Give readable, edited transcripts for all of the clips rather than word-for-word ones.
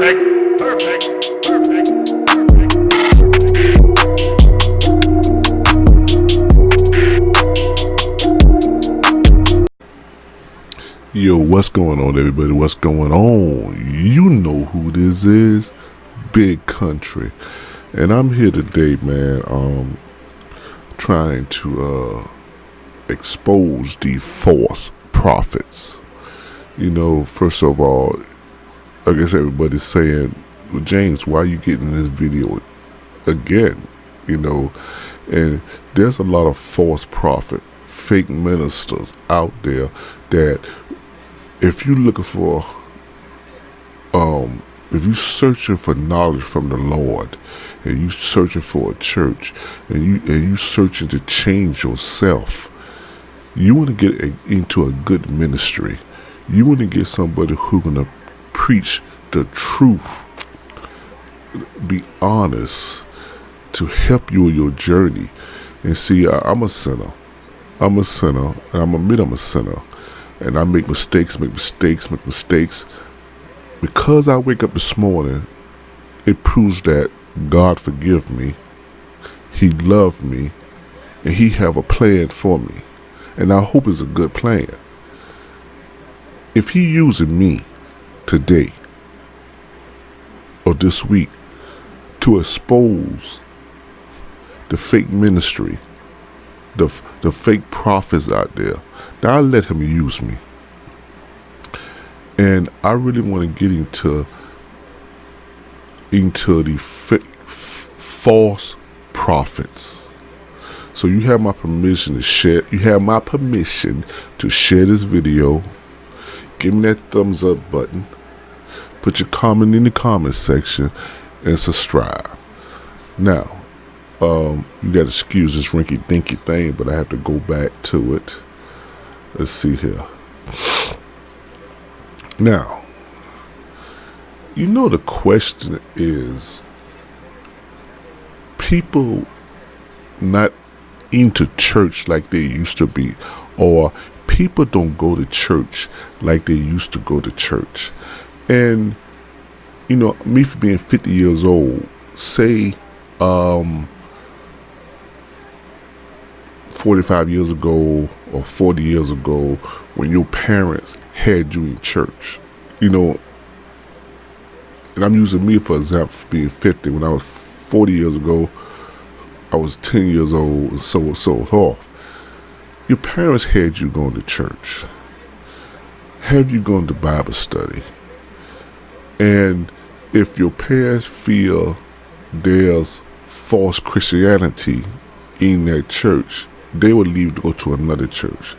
Yo, what's going on, everybody? What's going on? You know who this is, Big Country, and I'm here today, man. Trying to expose the false prophets. You know, first of all, I guess everybody's saying, well, James, why are you getting this video again? You know, and there's a lot of false prophet, fake ministers out there that, if you're looking for, if you're searching for knowledge from the Lord, and you searching for a church, and you searching to change yourself, you want to get into a good ministry. You want to get somebody who's gonna preach the truth, be honest, to help you in your journey. And see, I'm a sinner, and I'm admit I'm a sinner. And I make mistakes. Because I wake up this morning, it proves that God forgive me, He loved me, and He have a plan for me. And I hope it's a good plan. If He using me today or this week to expose the fake ministry, the fake prophets out there, now I let Him use me. And I really want to get into the false prophets. So you have my permission to share. You have my permission to share this video. Give me that thumbs up button. Put your comment in the comment section and subscribe. Now, you got to excuse this rinky dinky thing, but I have to go back to it. Let's see here. Now, you know, the question is, people not into church like they used to be, or people don't go to church like they used to go to church. And, you know, me for being 50 years old, say, 45 years ago or 40 years ago, when your parents had you in church, you know, and I'm using me for example for being 50. When I was 40 years ago, I was 10 years old, and so forth. Your parents had you going to church, have you going to Bible study, and if your parents feel there's false Christianity in that church, they would leave to go to another church.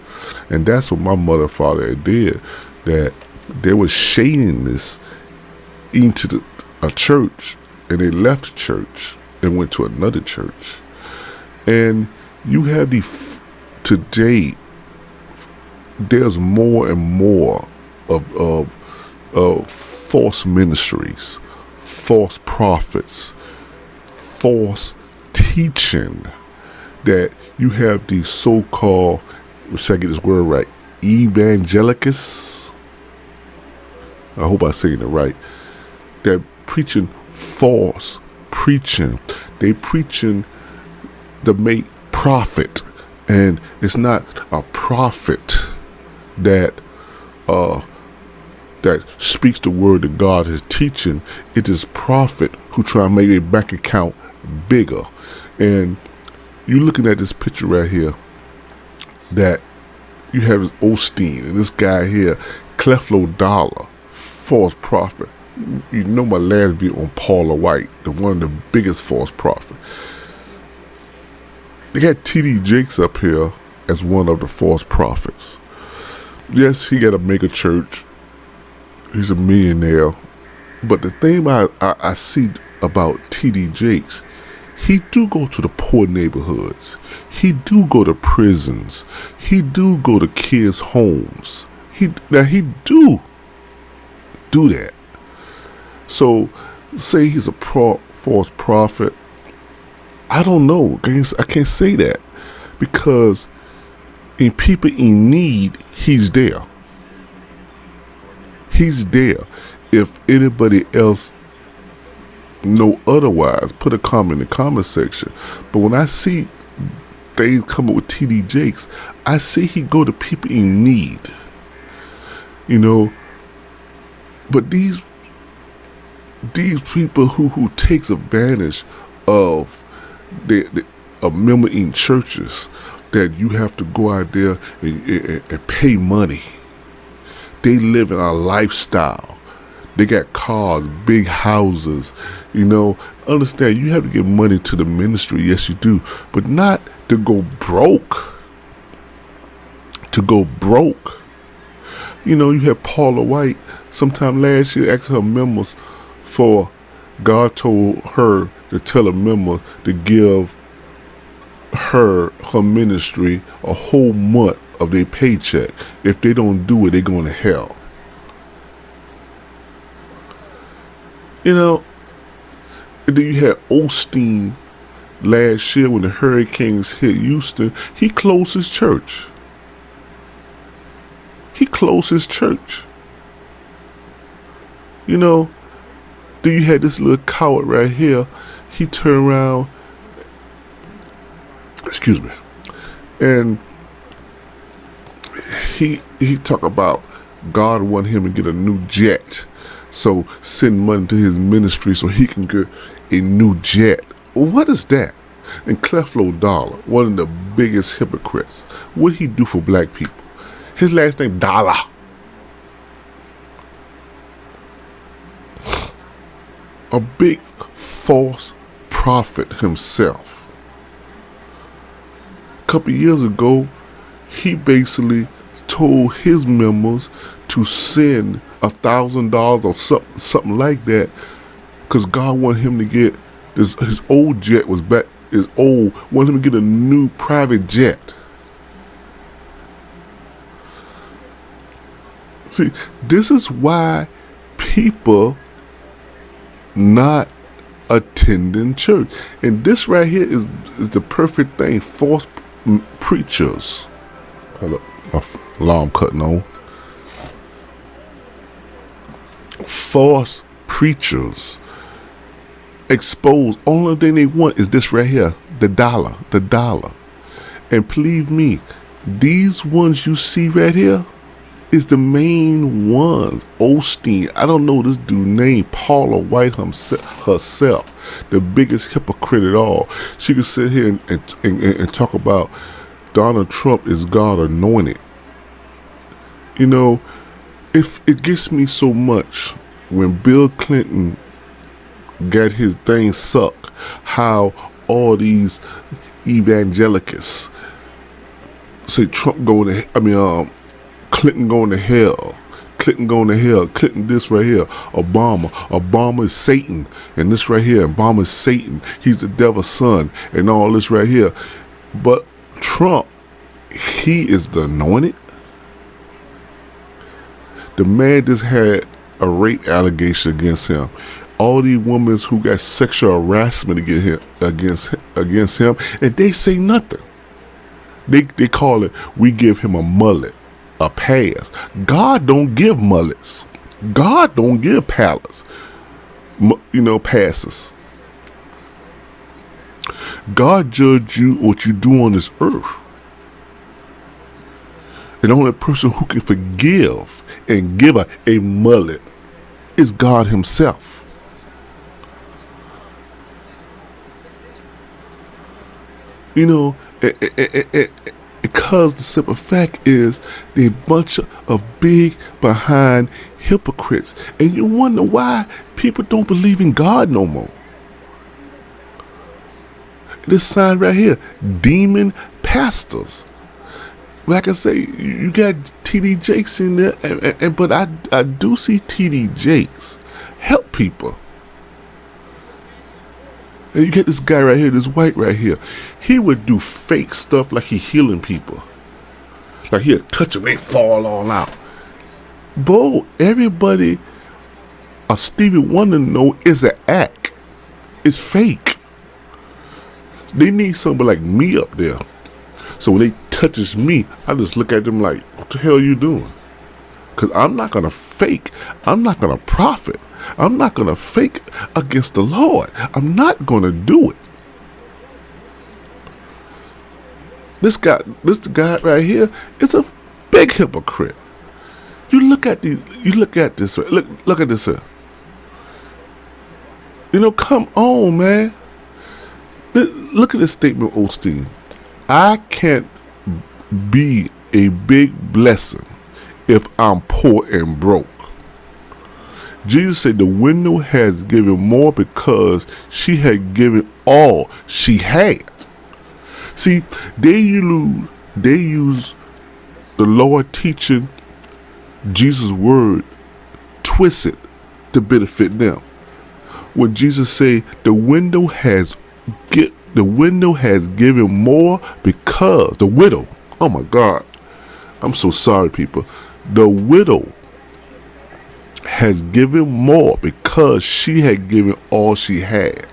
And that's what my mother and father did, that they were shading this into a church, and they left the church and went to another church. And you have today, there's more and more of false ministries, false prophets, false teaching, that you have these so-called, let's say I get this word right, evangelicals, I hope I'm saying it right, they're preaching false preaching. They preaching the make profit, and it's not a prophet that speaks the word that God is teaching. It is prophet who try to make a bank account bigger. And you looking at this picture right here, that you have this Osteen and this guy here, Creflo Dollar, false prophet. You know my last video on Paula White, one of the biggest false prophet. They got T.D. Jakes up here as one of the false prophets. Yes, he got a mega church. He's a millionaire. But the thing I see about T.D. Jakes, he do go to the poor neighborhoods. He do go to prisons. He do go to kids' homes. He do that. So, say he's a false prophet, I don't know. I can't say that, because in people in need, he's there. He's there. If anybody else know otherwise, put a comment in the comment section. But when I see things come up with TD Jakes, I see he go to people in need. You know, but these people who takes advantage of a member in churches, that you have to go out there and pay money. They live in a lifestyle. They got cars, big houses. You know, understand, you have to give money to the ministry. Yes, you do. But not to go broke. To go broke. You know, you had Paula White sometime last year asking her members for, God told her to tell a member to give her ministry a whole month of their paycheck. If they don't do it, they're going to hell. You know, and then you had Osteen last year when the hurricanes hit Houston. He closed his church. He closed his church. You know, then you had this little coward right here. He turned around, excuse me, and he talked about God wanted him to get a new jet. So send money to his ministry so he can get a new jet. What is that? And Creflo Dollar, one of the biggest hypocrites, what did he do for black people? His last name Dollar. A big false prophet himself. A couple years ago, he basically told his members to send $1,000 or something like that, because God wanted him to get this. His old jet was back. His old wanted him to get a new private jet. See, this is why people not attending church, and this right here is the perfect thing. False preachers. Hold up, my alarm cutting on. False preachers expose. Only thing they want is this right here, the dollar. And believe me, these ones you see right here is the main ones. Osteen, I don't know this dude name, Paula White herself, the biggest hypocrite at all. She could sit here and talk about Donald Trump is God anointed. You know, if it gets me so much when Bill Clinton got his thing sucked, how all these evangelicals say Trump going to, Clinton going to hell, Clinton this right here, Obama is Satan, and this right here, Obama is Satan, he's the devil's son, and all this right here. But Trump, he is the anointed. The man just had a rape allegation against him. All these women who got sexual harassment against him, and they say nothing. They call it, we give him a mullet, a pass. God don't give mullets. God don't give pallets, passes. God judge you what you do on this earth. And the only person who can forgive and give a mullet is God himself. You know, because the simple fact is they're a bunch of big behind hypocrites. And you wonder why people don't believe in God no more. This sign right here, demon pastors. Like I say, you got TD Jakes in there, but I do see TD Jakes help people. And you get this guy right here, this white right here. He would do fake stuff like he healing people. Like he'll touch them, they fall all out. Bro, everybody, Stevie Wonder know is an act. It's fake. They need somebody like me up there. So when they touches me, I just look at them like, what the hell are you doing? Because I'm not going to fake. I'm not going to profit. I'm not going to fake against the Lord. I'm not going to do it. This guy right here is a big hypocrite. You look at this. Look at this here. Come on, man. Look at this statement, Osteen. I can't be a big blessing if I'm poor and broke. Jesus said the widow has given more because she had given all she had. See, they use the Lord teaching Jesus' word, twist it to benefit them. When Jesus said the widow has given more because the widow. Oh my God, I'm so sorry, people. The widow has given more because she had given all she had.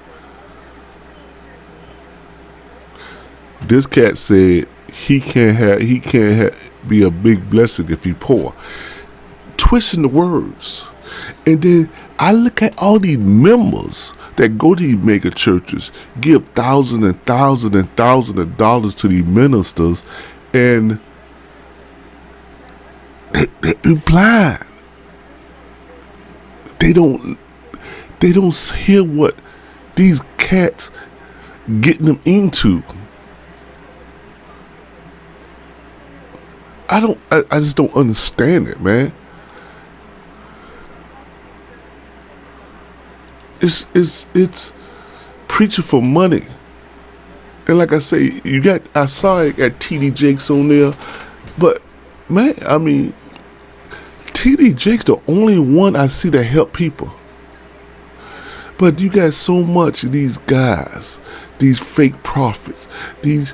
This cat said he can't be a big blessing if he poor. Twisting the words. And then I look at all these members that go to these mega churches, give thousands and thousands and thousands of dollars to these ministers, and they're blind. They don't hear what these cats getting them into. I just don't understand it, man. It's preaching for money. And like I say, I saw it at TD Jakes on there, but man, I mean, TD Jakes the only one I see that help people. But you got so much of these guys, these fake prophets, these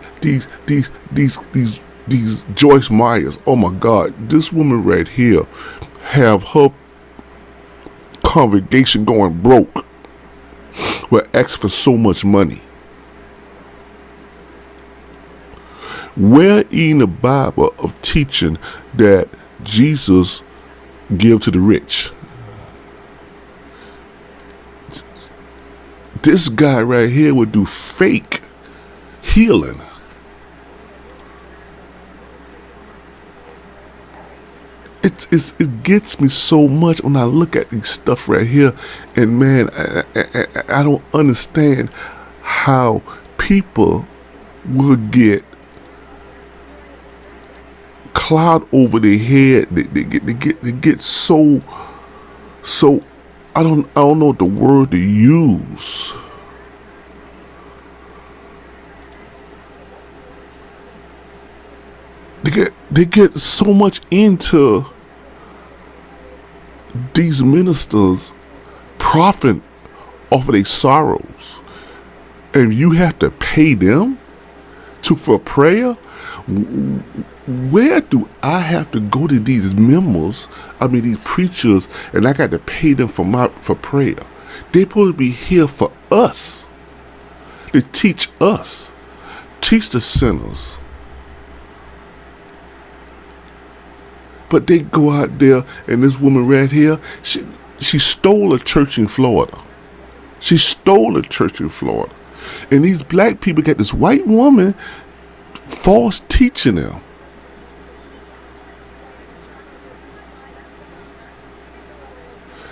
Joyce Myers. Oh my God, this woman right here have her congregation going broke. Will ask for so much money. Where in the Bible of teaching that Jesus give to the rich? This guy right here would do fake healing. It gets me so much when I look at these stuff right here, and man, I don't understand how people will get cloud over their head. They get so I don't know what the word to use. They get so much into these ministers profiting off of their sorrows, and you have to pay them for prayer. Where do I have to go to these members? I mean, these preachers, and I got to pay them for prayer. They're supposed to be here for us, to teach us, teach the sinners. But they go out there, and this woman right here, she stole a church in Florida. She stole a church in Florida. And these black people got this white woman false teaching them.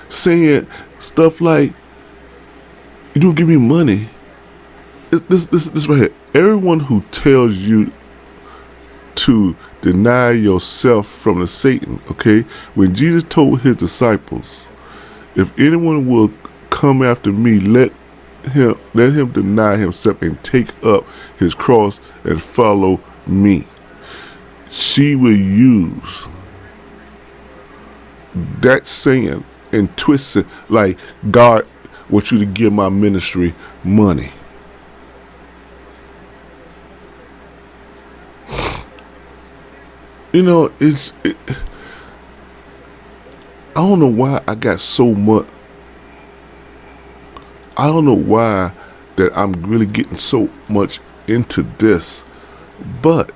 Saying stuff like, you don't give me money. This right here. Everyone who tells you to deny yourself from the Satan, okay? When Jesus told his disciples, if anyone will come after me, let him deny himself and take up his cross and follow me. She will use that saying and twist it like God wants you to give my ministry money. You know, I don't know why I got so much. I don't know why that I'm really getting so much into this, but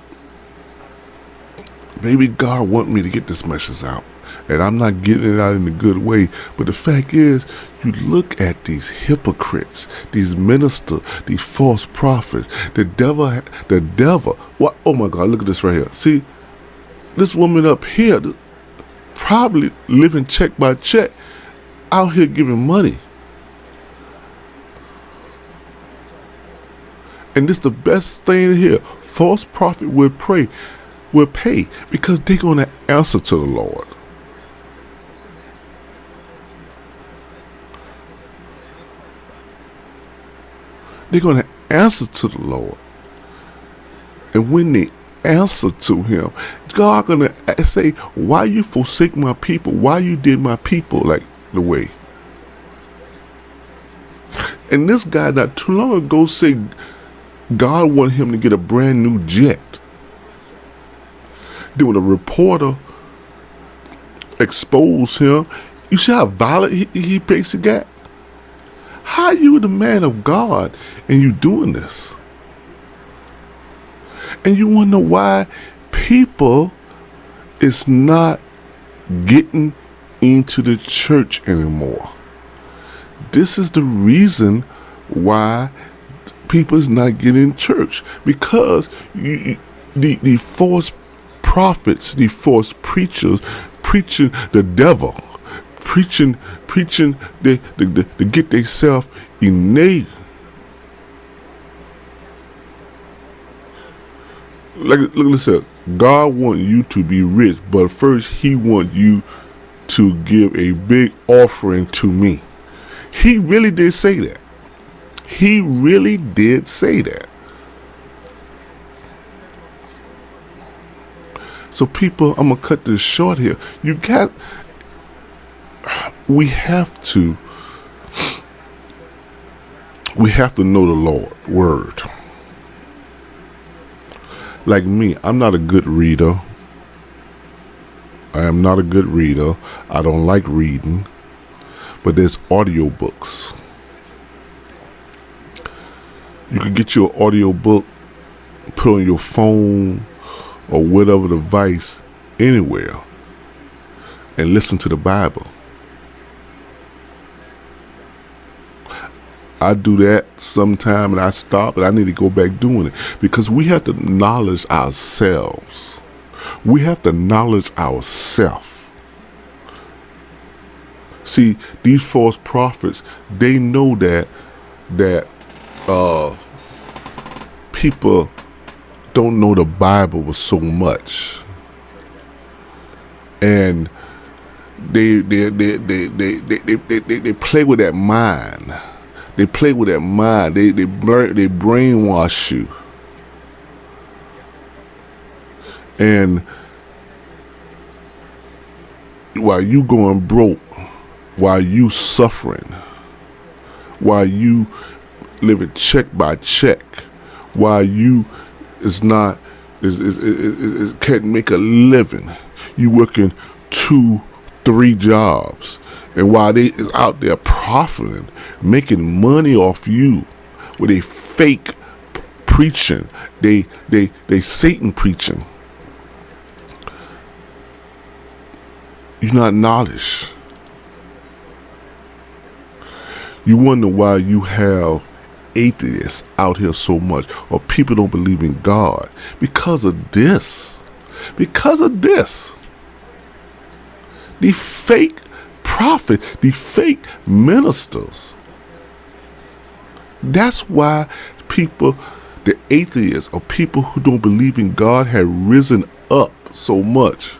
maybe God want me to get this message out. And I'm not getting it out in a good way. But the fact is, you look at these hypocrites, these ministers, these false prophets. The devil. What? Oh my God! Look at this right here. See, this woman up here, probably living check by check, out here giving money. And this the best thing here. False prophet will pay because they're gonna answer to the Lord. They're going to answer to the Lord. And when they answer to him, God going to say, why you forsake my people? Why you did my people like the way? And this guy not too long ago said God wanted him to get a brand new jet. Then when a reporter exposed him, you see how violent he basically got? How you the man of God and you doing this? And you want to know why people is not getting into the church anymore. This is the reason why people is not getting in church. Because the false prophets, the false preachers preaching the devil. Preaching to get themselves innate. Look at this. God wants you to be rich, but first He wants you to give a big offering to me. He really did say that. He really did say that. So people, I'm gonna cut this short here. We have to know the Lord word. Like me, I'm not a good reader. I am not a good reader. I don't like reading. But there's audiobooks. You can get your audiobook, put on your phone or whatever device anywhere and listen to the Bible. I do that sometime and I stop, and I need to go back doing it because we have to acknowledge ourselves. We have to acknowledge ourselves. See, these false prophets, they know that people don't know the Bible was so much, and they play with that mind. They play with that mind. They brainwash you. And while you going broke, while you suffering, while you living check by check, while you can't make a living, you working 2-3 jobs. And while they is out there profiting, making money off you with a fake preaching, they Satan preaching. You're not knowledge. You wonder why you have atheists out here so much, or people don't believe in God because of this. Because of this. The fake prophet, the fake ministers. That's why people, the atheists or people who don't believe in God, have risen up so much.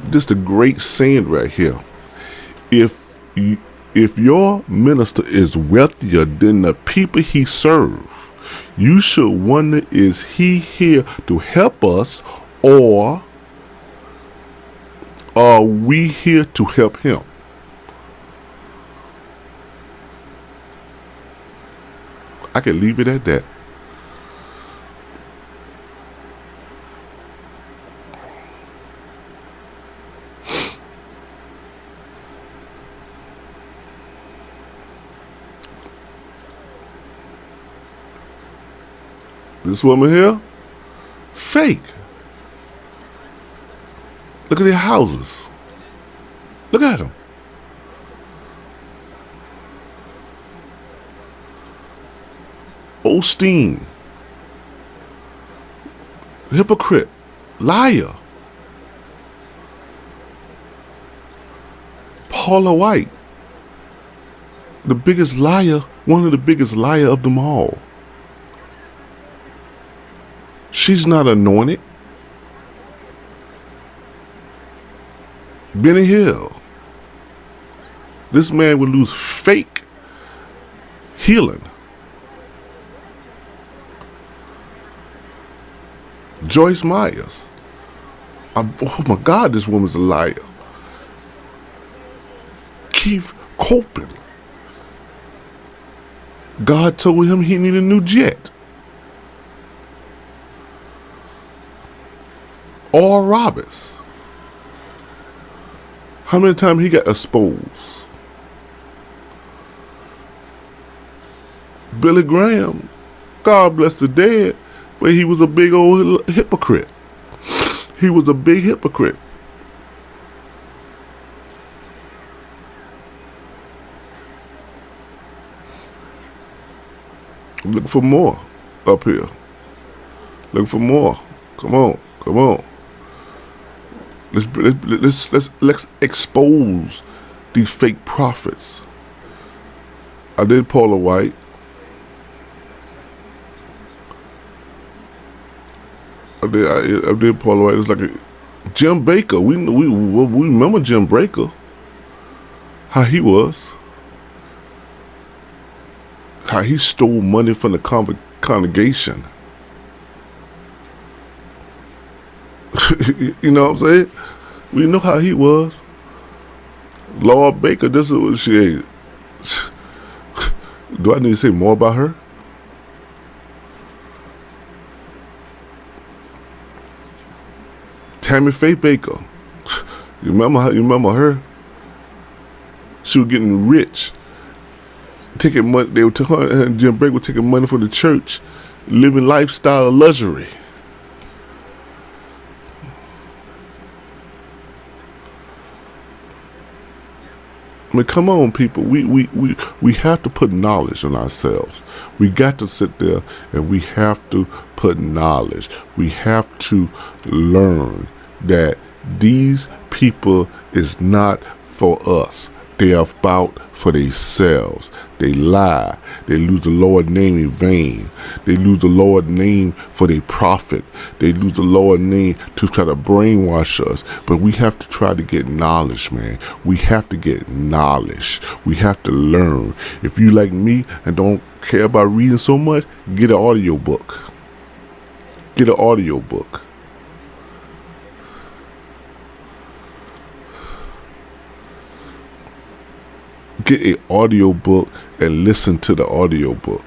This is the great saying right here. If your minister is wealthier than the people he serves, you should wonder, is he here to help us, or are we here to help him? I can leave it at that. This woman here, fake. Look at their houses. Look at them. Osteen. Hypocrite. Liar. Paula White. The biggest liar, one of the biggest liar of them all. She's not anointed. Benny Hill. This man would lose fake healing. Joyce Myers. Oh my God, this woman's a liar. Keith Copeland. God told him he needed a new jet. Oral Roberts. How many times he got exposed? Billy Graham. God bless the dead, but he was a big old hypocrite. He was a big hypocrite. Look for more up here. Look for more. Come on, come on. Let's expose these fake prophets. I did Paula White. I did Paula White. It's like Jim Baker. We remember Jim Baker. How he was. How he stole money from the congregation. You know what I'm saying? We know how he was. Laura Baker, this is what she ate. Do I need to say more about her? Tammy Faye Baker. You remember her? She was getting rich. Taking money, they were her and Jim Baker were taking money from the church, living lifestyle of luxury. I mean, come on, people. We have to put knowledge on ourselves. We got to sit there and we have to put knowledge. We have to learn that these people is not for us. They are about for themselves. They lie. They lose the Lord's name in vain. They lose the Lord's name for their profit. They lose the Lord's name to try to brainwash us. But we have to try to get knowledge, man. We have to get knowledge. We have to learn. If you like me and don't care about reading so much, get an audio book. Get an audio book. Get an audio book and listen to the audio book.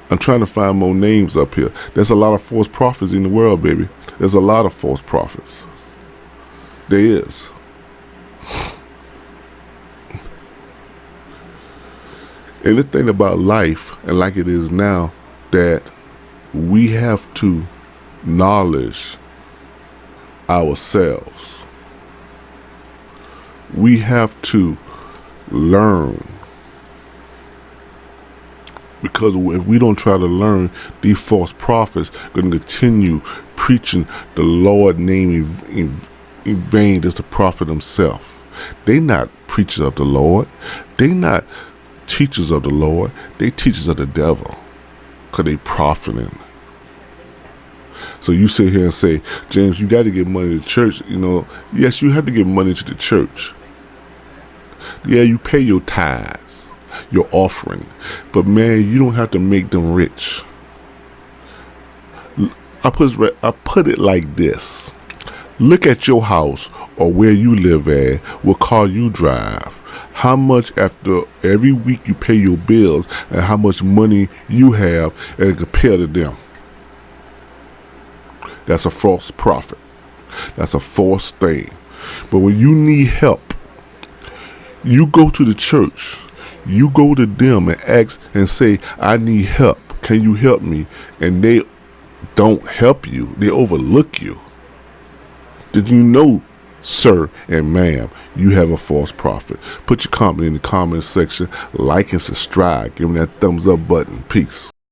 I'm trying to find more names up here. There's a lot of false prophets in the world, baby. There's a lot of false prophets. There is. And the thing about life, and like it is now, that we have to knowledge ourselves. We have to learn, because if we don't try to learn, these false prophets are going to continue preaching the Lord's name in vain. That's the prophet himself. They not preachers of the Lord. They not teachers of the Lord. They teachers of the devil, because they profiting. So you sit here and say, James, you got to give money to the church. You know, yes, you have to give money to the church. Yeah, you pay your tithes, your offering, but man, you don't have to make them rich. I put it like this. Look at your house or where you live at, what car you drive, how much after every week you pay your bills, and how much money you have and compare to them. That's a false prophet. That's a false thing. But when you need help, you go to the church. You go to them and ask and say, I need help. can you help me? And they don't help you. They overlook you. Did you know, sir and ma'am, you have a false prophet? Put your comment in the comment section. Like and subscribe. Give me that thumbs up button. Peace.